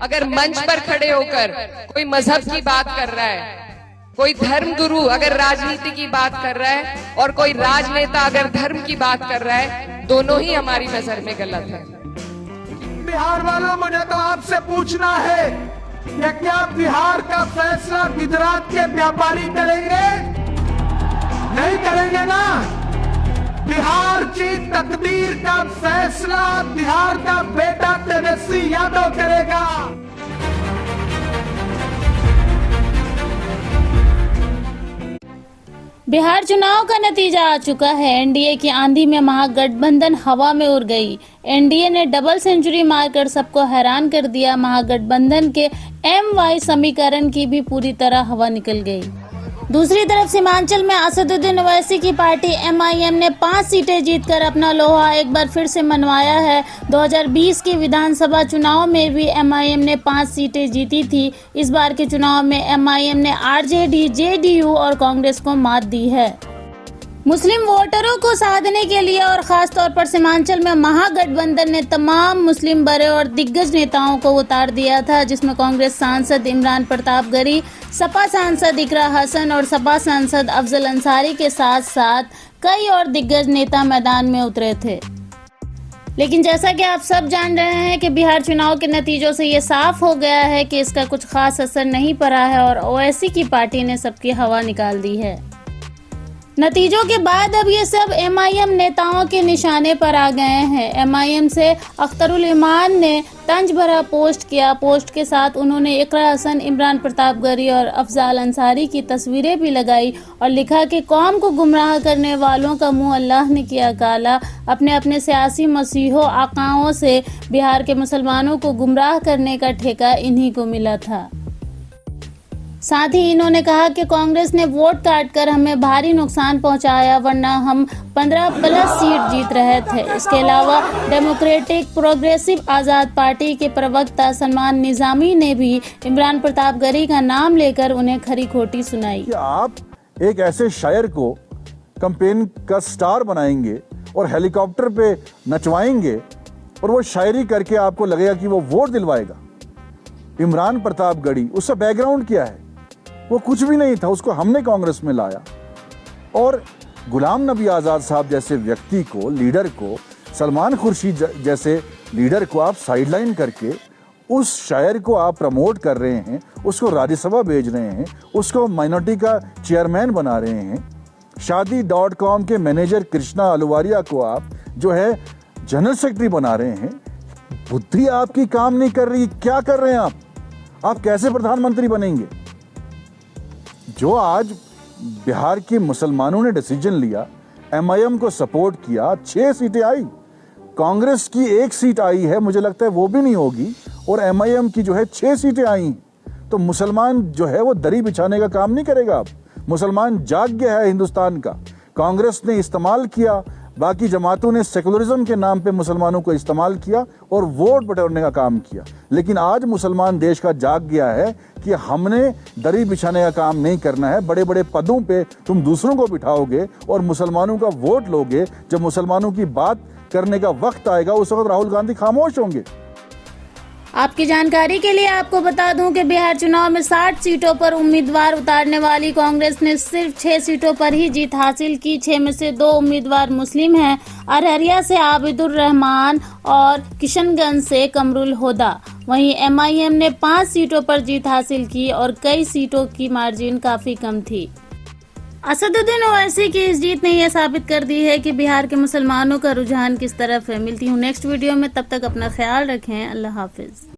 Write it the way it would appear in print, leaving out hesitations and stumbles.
अगर मंच पर खड़े होकर कोई मजहब की बात कर रहा है, कोई धर्म गुरु अगर राजनीति की बात कर रहा है और कोई राजनेता अगर धर्म की बात कर रहा है, दोनों ही हमारी नजर में गलत है। बिहार वालों, मुझे तो आपसे पूछना है कि क्या बिहार का फैसला गुजरात के व्यापारी करेंगे? नहीं करेंगे ना। बिहार की तकदीर का फैसला बिहार का बेटा तेजस्वी यादव करेगा। बिहार चुनाव का नतीजा आ चुका है। एनडीए की आंधी में महागठबंधन हवा में उड़ गई। एनडीए ने डबल सेंचुरी मारकर सबको हैरान कर दिया। महागठबंधन के एमवाई समीकरण की भी पूरी तरह हवा निकल गई। दूसरी तरफ सीमांचल में असदुद्दीन ओवैसी की पार्टी एमआईएम ने 5 सीटें जीतकर अपना लोहा एक बार फिर से मनवाया है। 2020 के विधानसभा चुनाव में भी एमआईएम ने 5 सीटें जीती थी। इस बार के चुनाव में एमआईएम ने आरजेडी, जेडीयू और कांग्रेस को मात दी है। मुस्लिम वोटरों को साधने के लिए और खास तौर पर सीमांचल में महागठबंधन ने तमाम मुस्लिम बड़े और दिग्गज नेताओं को उतार दिया था, जिसमें कांग्रेस सांसद इमरान प्रताप गरी, सपा सांसद इकरा हसन और सपा सांसद अफजल अंसारी के साथ साथ कई और दिग्गज नेता मैदान में उतरे थे। लेकिन जैसा कि आप सब जान रहे हैं कि बिहार चुनाव के नतीजों से ये साफ हो गया है कि इसका कुछ खास असर नहीं पड़ा है और ओवैसी की पार्टी ने सबकी हवा निकाल दी है। नतीजों के बाद अब ये सब एमआईएम नेताओं के निशाने पर आ गए हैं। एमआईएम से अख्तरुल ईमान ने तंज भरा पोस्ट किया। पोस्ट के साथ उन्होंने इकरा हसन, इमरान प्रताप गरी और अफजाल अंसारी की तस्वीरें भी लगाई और लिखा कि कौम को गुमराह करने वालों का मुंह अल्लाह ने किया काला। अपने अपने सियासी मसीहों आकाओं से बिहार के मुसलमानों को गुमराह करने का ठेका इन्हीं को मिला था। साथ ही इन्होंने कहा कि कांग्रेस ने वोट काटकर हमें भारी नुकसान पहुंचाया, वरना हम 15+ सीट जीत रहे थे। इसके अलावा डेमोक्रेटिक प्रोग्रेसिव आज़ाद पार्टी के प्रवक्ता सलमान निजामी ने भी इमरान प्रताप गरी का नाम लेकर उन्हें खरी खोटी सुनाई। आप एक ऐसे शायर को कैंपेन का स्टार बनाएंगे और हेलीकॉप्टर पे नचवाएंगे और वो शायरी करके आपको लगेगा कि वो वोट दिलवाएगा। इमरान प्रताप गरी, उसका बैकग्राउंड क्या है? वो कुछ भी नहीं था, उसको हमने कांग्रेस में लाया। और गुलाम नबी आज़ाद साहब जैसे व्यक्ति को, लीडर को, सलमान खुर्शीद जैसे लीडर को आप साइडलाइन करके उस शायर को आप प्रमोट कर रहे हैं, उसको राज्यसभा भेज रहे हैं, उसको माइनॉरिटी का चेयरमैन बना रहे हैं। शादी.com के मैनेजर कृष्णा अलवारिया को आप जो है जनरल सेक्रेटरी बना रहे हैं। बुद्धि आपकी काम नहीं कर रही, क्या कर रहे हैं आप कैसे प्रधानमंत्री बनेंगे? जो आज बिहार के मुसलमानों ने डिसीजन लिया, एमआईएम को सपोर्ट किया, 6 सीटें आई। कांग्रेस की 1 सीट आई है, मुझे लगता है वो भी नहीं होगी, और एमआईएम की जो है 6 सीटें आई। तो मुसलमान जो है वो दरी बिछाने का काम नहीं करेगा। अब मुसलमान जाग गया है हिंदुस्तान का। कांग्रेस ने इस्तेमाल किया, बाकी जमातों ने सेकुलरिज्म के नाम पे मुसलमानों को इस्तेमाल किया और वोट बटोरने का काम किया। लेकिन आज मुसलमान देश का जाग गया है कि हमने दरी बिछाने का काम नहीं करना है। बड़े बड़े पदों पे तुम दूसरों को बिठाओगे और मुसलमानों का वोट लोगे। जब मुसलमानों की बात करने का वक्त आएगा, उस वक्त राहुल गांधी खामोश होंगे। आपकी जानकारी के लिए आपको बता दूं कि बिहार चुनाव में 60 सीटों पर उम्मीदवार उतारने वाली कांग्रेस ने सिर्फ 6 सीटों पर ही जीत हासिल की। 6 में से 2 उम्मीदवार मुस्लिम हैं। अररिया से आबिदुर रहमान और किशनगंज से कमरुल होदा। वहीं एमआईएम ने 5 सीटों पर जीत हासिल की और कई सीटों की मार्जिन काफी कम थी। असदुद्दीन ओवैसी की इस जीत ने यह साबित कर दी है कि बिहार के मुसलमानों का रुझान किस तरफ है। मिलती हूँ नेक्स्ट वीडियो में, तब तक अपना ख्याल रखें। अल्लाह हाफिज।